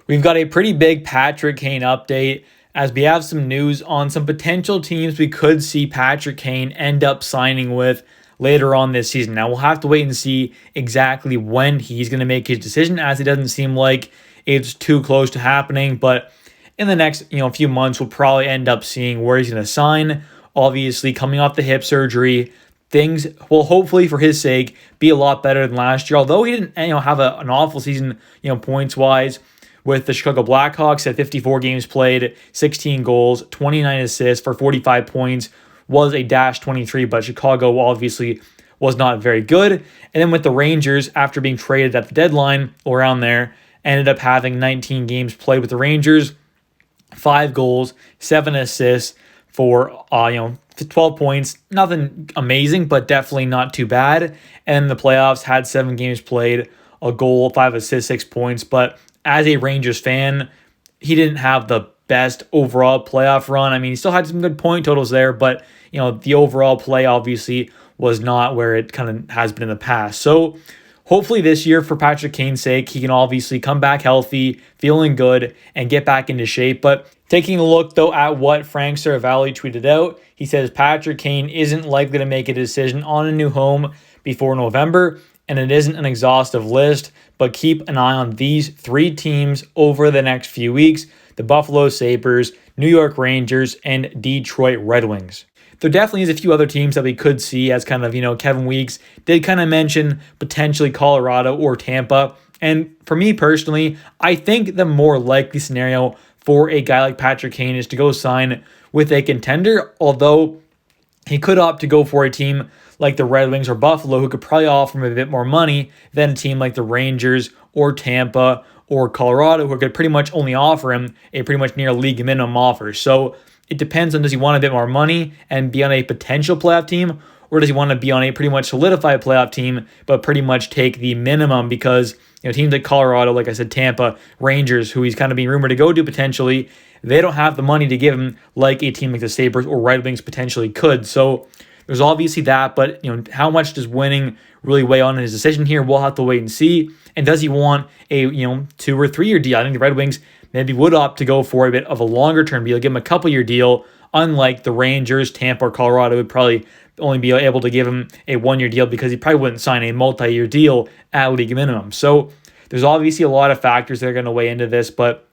We've got a pretty big Patrick Kane update as we have some news on some potential teams we could see Patrick Kane end up signing with later on this season. Now, we'll have to wait and see exactly when he's going to make his decision, as it doesn't seem like it's too close to happening. But in the next few months, we'll probably end up seeing where he's going to sign. Obviously, coming off the hip surgery, things will hopefully, for his sake, be a lot better than last year. Although he didn't have an awful season points-wise, with the Chicago Blackhawks at 54 games played, 16 goals, 29 assists for 45 points, was a -23, but Chicago obviously was not very good. And then with the Rangers, after being traded at the deadline or around there, ended up having 19 games played with the Rangers, 5 goals, 7 assists for 12 points. Nothing amazing, but definitely not too bad. And in the playoffs, had 7 games played, a goal, 5 assists, 6 points, but as a Rangers fan, he didn't have the best overall playoff run. I mean, he still had some good point totals there, but the overall play obviously was not where it kind of has been in the past. So hopefully this year, for Patrick Kane's sake, he can obviously come back healthy, feeling good, and get back into shape. But taking a look, though, at what Frank Saravalli tweeted out, he says Patrick Kane isn't likely to make a decision on a new home before November, and it isn't an exhaustive list, but keep an eye on these 3 teams over the next few weeks: the Buffalo Sabres, New York Rangers, and Detroit Red Wings. There definitely is a few other teams that we could see, as kind of, Kevin Weeks did kind of mention potentially Colorado or Tampa. And for me personally, I think the more likely scenario for a guy like Patrick Kane is to go sign with a contender, although he could opt to go for a team like the Red Wings or Buffalo, who could probably offer him a bit more money than a team like the Rangers or Tampa or Colorado, who could pretty much only offer him a pretty much near league minimum offer. So it depends on, does he want a bit more money and be on a potential playoff team, or does he want to be on a pretty much solidified playoff team but pretty much take the minimum? Because teams like Colorado, like I said, Tampa, Rangers, who he's kind of being rumored to go to potentially, they don't have the money to give him like a team like the Sabres or Red Wings potentially could. So there's obviously that, but how much does winning really weigh on his decision here? We'll have to wait and see. And does he want a 2 or 3 year deal? I think the Red Wings maybe would opt to go for a bit of a longer term deal, give him a couple year deal, unlike the Rangers, Tampa, or Colorado would probably only be able to give him a 1 year deal, because he probably wouldn't sign a multi-year deal at league minimum. So there's obviously a lot of factors that are going to weigh into this, but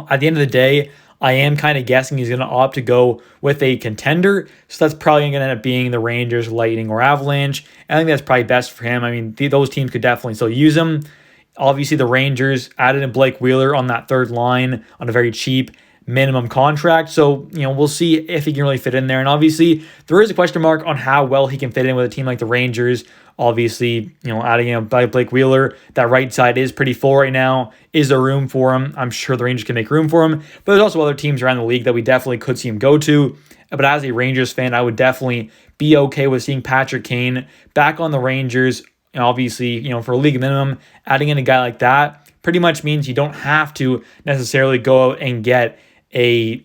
at the end of the day, I am kind of guessing he's going to opt to go with a contender. So that's probably going to end up being the Rangers, Lightning, or Avalanche. I think that's probably best for him. I mean, those teams could definitely still use him. Obviously, the Rangers added in Blake Wheeler on that third line on a very cheap minimum contract. So, we'll see if he can really fit in there. And obviously, there is a question mark on how well he can fit in with a team like the Rangers. Obviously, adding Blake Wheeler, that right side is pretty full right now. Is there room for him? I'm sure the Rangers can make room for him. But there's also other teams around the league that we definitely could see him go to. But as a Rangers fan, I would definitely be okay with seeing Patrick Kane back on the Rangers. And obviously, for a league minimum, adding in a guy like that pretty much means you don't have to necessarily go out and get a,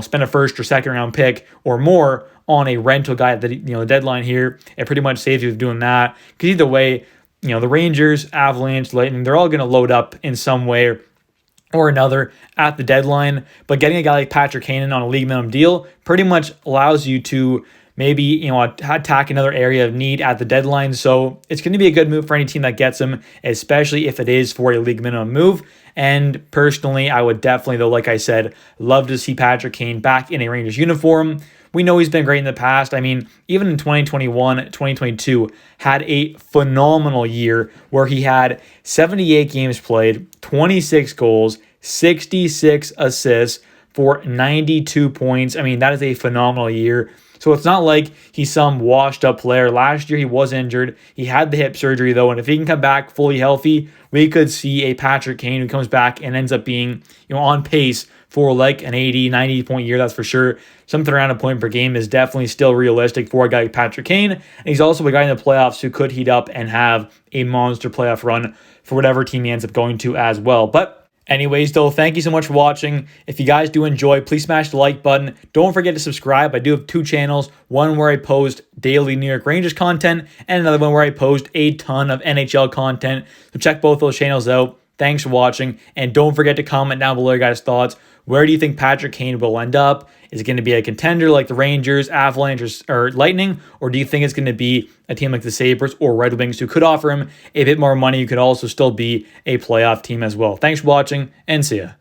spend a first or second round pick or more on a rental guy at the deadline here. It pretty much saves you from doing that, because either way, the Rangers, Avalanche, Lightning, they're all going to load up in some way or another at the deadline. But getting a guy like Patrick Kane on a league minimum deal pretty much allows you to maybe attack another area of need at the deadline. So it's going to be a good move for any team that gets him, especially if it is for a league minimum move. And personally, I would definitely, though, like I said, love to see Patrick Kane back in a Rangers uniform. We know he's been great in the past. I mean, even in 2021, 2022, had a phenomenal year where he had 78 games played, 26 goals, 66 assists for 92 points. I mean, that is a phenomenal year. So it's not like he's some washed up player. Last year he was injured. He had the hip surgery though, and if he can come back fully healthy, we could see a Patrick Kane who comes back and ends up being, on pace for like an 80, 90 point year, that's for sure. Something around a point per game is definitely still realistic for a guy like Patrick Kane. And he's also a guy in the playoffs who could heat up and have a monster playoff run for whatever team he ends up going to as well. But anyways, though, thank you so much for watching. If you guys do enjoy, please smash the like button. Don't forget to subscribe. I do have 2 channels, one where I post daily New York Rangers content and another one where I post a ton of NHL content. So check both those channels out. Thanks for watching, and don't forget to comment down below your guys' thoughts. Where do you think Patrick Kane will end up? Is it going to be a contender like the Rangers, Avalanche, or Lightning? Or do you think it's going to be a team like the Sabres or Red Wings who could offer him a bit more money? You could also still be a playoff team as well. Thanks for watching, and see ya.